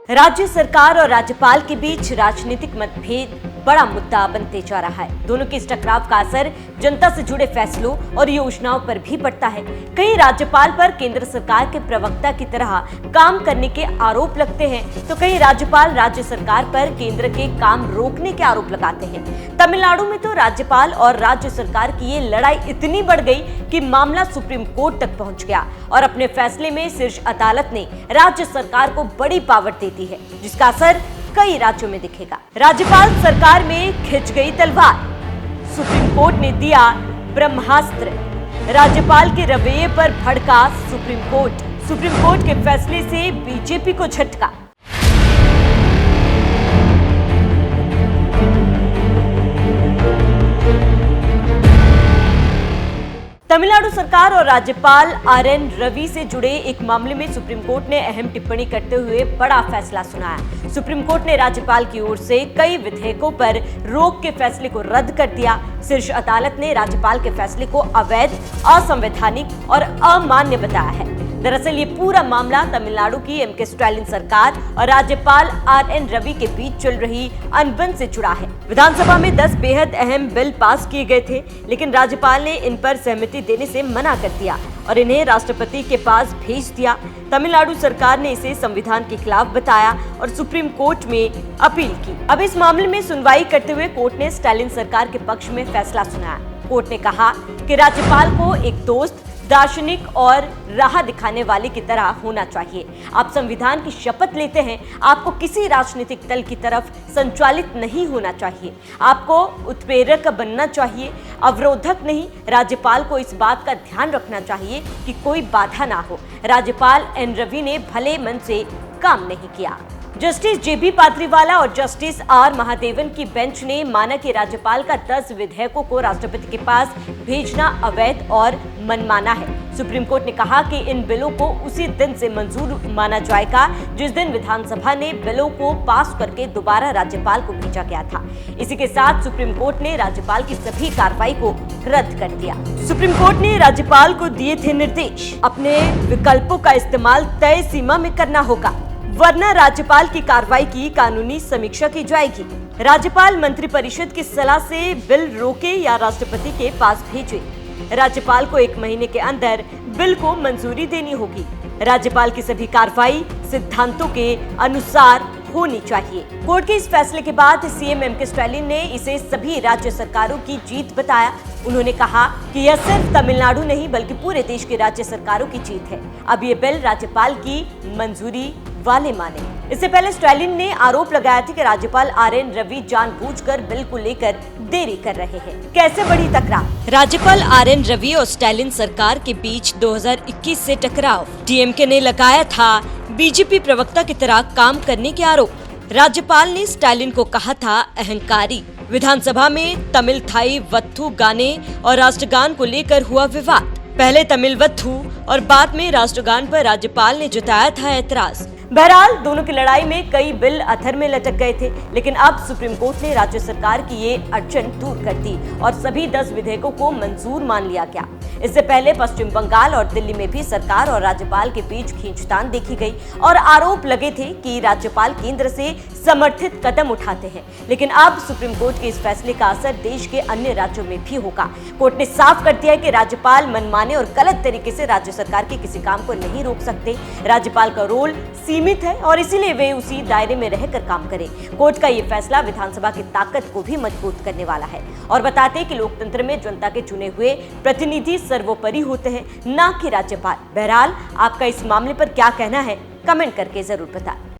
राज्य सरकार और राज्यपाल के बीच राजनीतिक मतभेद बड़ा मुद्दा बनते जा रहा है। दोनों के इस टकराव का असर जनता से जुड़े फैसलों और योजनाओं पर भी पड़ता है। कहीं राज्यपाल पर केंद्र सरकार के प्रवक्ता की तरह काम करने के आरोप लगते हैं, तो कहीं राज्यपाल राज्य सरकार पर केंद्र के काम रोकने के आरोप लगाते हैं। तमिलनाडु में तो राज्यपाल और राज्य सरकार की ये लड़ाई इतनी बढ़ गई कि मामला सुप्रीम कोर्ट तक पहुंच गया और अपने फैसले में शीर्ष अदालत ने राज्य सरकार को बड़ी पावर दे दी है, जिसका असर कई राज्यों में दिखेगा। राज्यपाल सरकार में खिंच गई तलवार, सुप्रीम कोर्ट ने दिया ब्रह्मास्त्र। राज्यपाल के रवैये पर भड़का सुप्रीम कोर्ट के फैसले से बीजेपी को झटका। तमिलनाडु सरकार और राज्यपाल आर.एन. रवि से जुड़े एक मामले में सुप्रीम कोर्ट ने अहम टिप्पणी करते हुए बड़ा फैसला सुनाया। सुप्रीम कोर्ट ने राज्यपाल की ओर से कई विधेयकों पर रोक के फैसले को रद्द कर दिया। शीर्ष अदालत ने राज्यपाल के फैसले को अवैध, असंवैधानिक और अमान्य बताया है। दरअसल ये पूरा मामला तमिलनाडु की एम.के. स्टालिन सरकार और राज्यपाल आर.एन. रवि के बीच चल रही अनबन से जुड़ा है। विधानसभा में 10 बेहद अहम बिल पास किए गए थे, लेकिन राज्यपाल ने इन पर सहमति देने से मना कर दिया और इन्हें राष्ट्रपति के पास भेज दिया। तमिलनाडु सरकार ने इसे संविधान के खिलाफ बताया और सुप्रीम कोर्ट में अपील की। अब इस मामले में सुनवाई करते हुए कोर्ट ने स्टालिन सरकार के पक्ष में फैसला सुनाया। कोर्ट ने कहा कि राज्यपाल को एक दोस्त, दार्शनिक और राह दिखाने वाले की तरह होना चाहिए। आप संविधान की शपथ लेते हैं, आपको किसी राजनीतिक दल की तरफ संचालित नहीं होना चाहिए। आपको उत्प्रेरक बनना चाहिए, अवरोधक नहीं। राज्यपाल को इस बात का ध्यान रखना चाहिए कि कोई बाधा ना हो। राज्यपाल एन रवि ने भले मन से काम नहीं किया। Justice JB. पात्रीवाला और जस्टिस आर. महादेवन की बेंच ने माना कि राज्यपाल का 10 विधेयकों को राष्ट्रपति के पास भेजना अवैध और मनमाना है। सुप्रीम कोर्ट ने कहा कि इन बिलों को उसी दिन से मंजूर माना जाएगा जिस दिन विधानसभा ने बिलों को पास करके दोबारा राज्यपाल को भेजा गया था। इसी के साथ सुप्रीम कोर्ट ने राज्यपाल की सभी कार्रवाई को रद्द कर दिया। सुप्रीम कोर्ट ने राज्यपाल को दिए थे निर्देश, अपने विकल्पों का इस्तेमाल तय सीमा में करना होगा, वरना राज्यपाल की कार्रवाई की कानूनी समीक्षा की जाएगी। राज्यपाल मंत्रिपरिषद की सलाह से बिल रोके या राष्ट्रपति के पास भेजे। राज्यपाल को 1 महीने के अंदर बिल को मंजूरी देनी होगी। राज्यपाल की सभी कार्रवाई सिद्धांतों के अनुसार होनी चाहिए। कोर्ट के इस फैसले के बाद सीएम एम.के. स्टालिन ने इसे सभी राज्य सरकारों की जीत बताया। उन्होंने कहा कि यह सिर्फ तमिलनाडु नहीं बल्कि पूरे देश की राज्य सरकारों की जीत है। अब ये बिल राज्यपाल की मंजूरी वाले माने। इससे पहले स्टालिन ने आरोप लगाया था कि राज्यपाल आर.एन. रवि जानबूझकर बिल को लेकर देरी कर रहे हैं। कैसे बढ़ी टकराव? राज्यपाल आर.एन. रवि और स्टालिन सरकार के बीच 2021 से टकराव। डीएमके ने लगाया था बीजेपी प्रवक्ता की तरह काम करने के आरोप। राज्यपाल ने स्टालिन को कहा था अहंकारी। विधानसभा में तमिल थाई वत्थु गाने और राष्ट्रगान को लेकर हुआ विवाद। पहले तमिल वत्थु और बाद में राष्ट्रगान पर राज्यपाल ने जताया था ऐतराज। बहरहाल दोनों की लड़ाई में कई बिल अधर में लटक गए थे, लेकिन अब सुप्रीम कोर्ट ने राज्य सरकार की ये अड़चन दूर कर दी और सभी 10 विधेयकों को मंजूर मान लिया गया। इससे पहले पश्चिम बंगाल और दिल्ली में भी सरकार और राज्यपाल के बीच खींचतान देखी गई और आरोप लगे थे कि राज्यपाल केंद्र से समर्थित कदम उठाते हैं। लेकिन अब सुप्रीम कोर्ट के इस फैसले का असर देश के अन्य राज्यों में भी होगा। कोर्ट ने साफ कर दिया कि राज्यपाल मनमाने और गलत तरीके से राज्य सरकार के किसी काम को नहीं रोक सकते। राज्यपाल का रोल सीमित है और इसीलिए वे उसी दायरे में रहकर काम करें। कोर्ट का ये फैसला विधानसभा की ताकत को भी मजबूत करने वाला है और बताते हैं कि लोकतंत्र में जनता के चुने हुए प्रतिनिधि सर्वोपरि होते हैं, ना कि राज्यपाल। बहरहाल आपका इस मामले पर क्या कहना है, कमेंट करके जरूर बताएं।